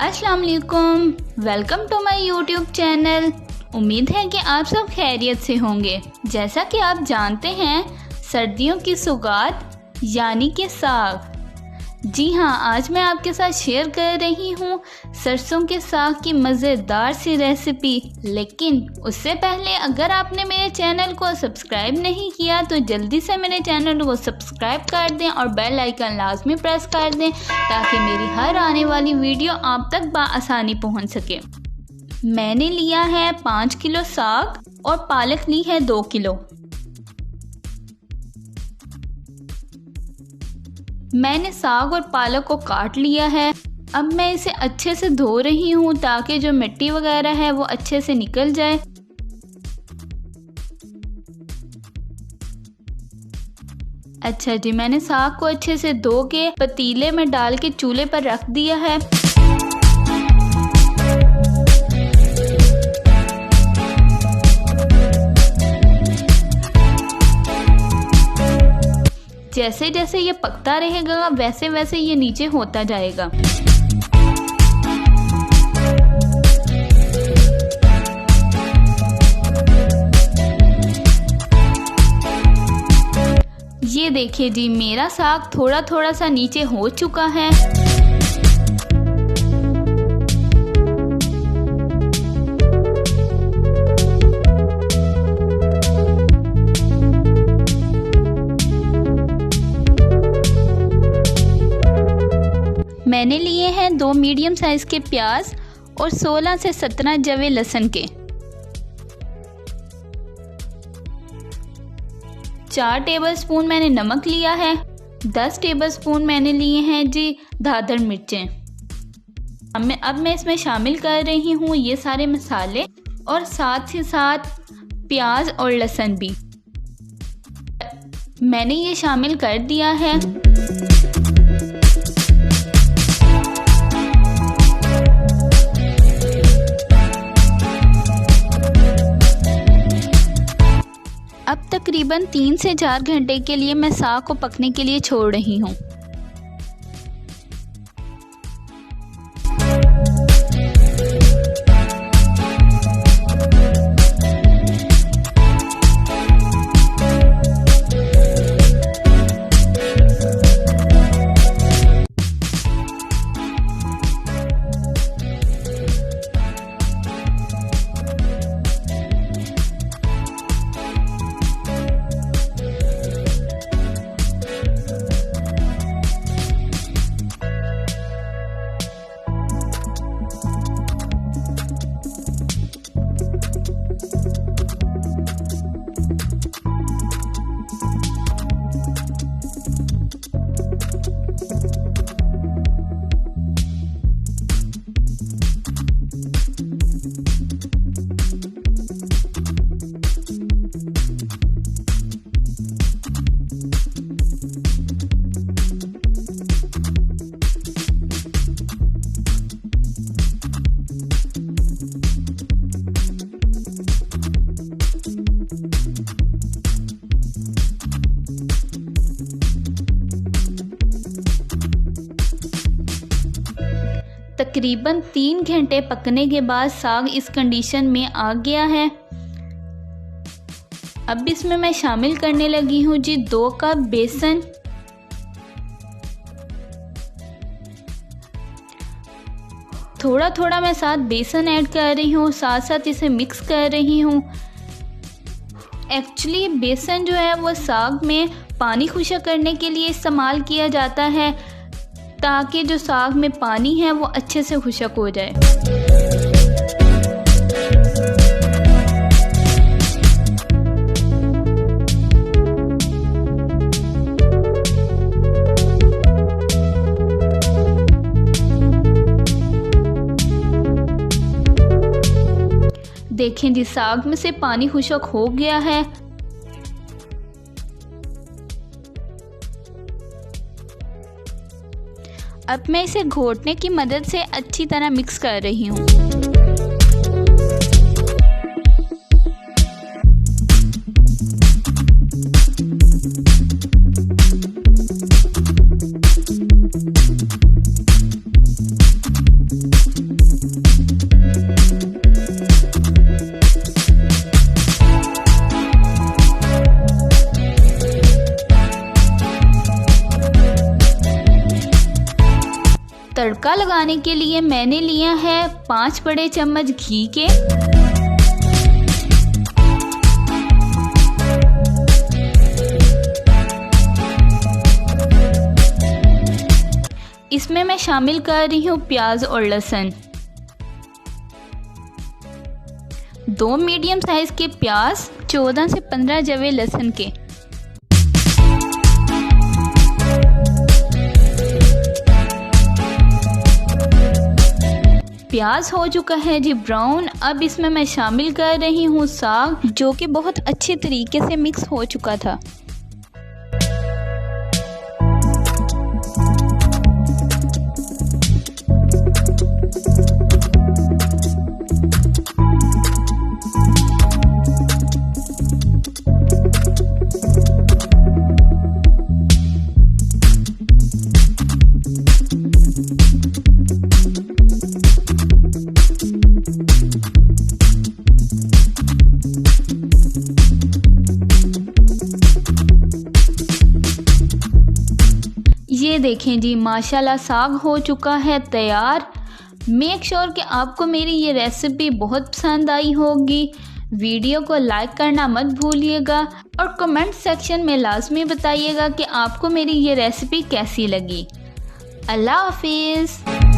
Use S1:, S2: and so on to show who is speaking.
S1: अस्सलाम वालेकुम, welcome to my YouTube channel. उम्मीद है कि आप सब खैरियत से होंगे। जैसा कि आप जानते हैं, सर्दियों की सौगात यानी कि साग। जी हाँ, आज मैं आपके साथ शेयर कर रही हूँ सरसों के साग की मज़ेदार सी रेसिपी। लेकिन उससे पहले अगर आपने मेरे चैनल को सब्सक्राइब नहीं किया तो जल्दी से मेरे चैनल को सब्सक्राइब कर दें और बेल आइकन लाजमी प्रेस कर दें ताकि मेरी हर आने वाली वीडियो आप तक बआसानी पहुँच सके। मैंने लिया है 5 किलो साग और पालक ली है 2 किलो। मैंने साग और पालक को काट लिया है। अब मैं इसे अच्छे से धो रही हूँ ताकि जो मिट्टी वगैरह है वो अच्छे से निकल जाए। अच्छा जी, मैंने साग को अच्छे से धो के पतीले में डाल के चूल्हे पर रख दिया है। जैसे जैसे ये पकता रहेगा वैसे वैसे ये नीचे होता जाएगा। ये देखिए जी, मेरा साग थोड़ा थोड़ा सा नीचे हो चुका है। मैंने लिए हैं 2 मीडियम साइज के प्याज और 16 से 17 जवे लहसुन के। 4 टेबलस्पून मैंने नमक लिया है। 10 टेबलस्पून मैंने लिए हैं जी दादर मिर्चें। अब मैं इसमें शामिल कर रही हूँ ये सारे मसाले और साथ ही साथ प्याज और लहसुन भी मैंने ये शामिल कर दिया है। अब तकरीबन 3 से 4 घंटे के लिए मैं साग को पकने के लिए छोड़ रही हूँ। तकरीबन 3 घंटे पकने के बाद साग इस कंडीशन में आ गया है। अब इसमें मैं शामिल करने लगी हूँ जी 2 कप बेसन, थोड़ा थोड़ा मैं साथ बेसन ऐड कर रही हूँ, साथ साथ इसे मिक्स कर रही हूँ। एक्चुअली बेसन जो है वो साग में पानी खुशक करने के लिए इस्तेमाल किया जाता है ताकि जो साग में पानी है वो अच्छे से खुशक हो जाए। देखें जी, साग में से पानी खुशक हो गया है। अब मैं इसे घोटने की मदद से अच्छी तरह मिक्स कर रही हूँ। तड़का लगाने के लिए मैंने लिया है 5 बड़े चम्मच घी के। इसमें मैं शामिल कर रही हूँ प्याज और लहसुन। 2 मीडियम साइज के प्याज, 14 से 15 जवे लहसुन के। प्याज हो चुका है जी ब्राउन। अब इसमें मैं शामिल कर रही हूँ साग, जो कि बहुत अच्छे तरीके से मिक्स हो चुका था। ये देखें जी माशाल्लाह साग हो चुका है तैयार। मेक श्योर कि आपको मेरी ये रेसिपी बहुत पसंद आई होगी। वीडियो को लाइक करना मत भूलिएगा और कमेंट सेक्शन में लाजमी बताइएगा कि आपको मेरी ये रेसिपी कैसी लगी। अल्लाह हाफिज़।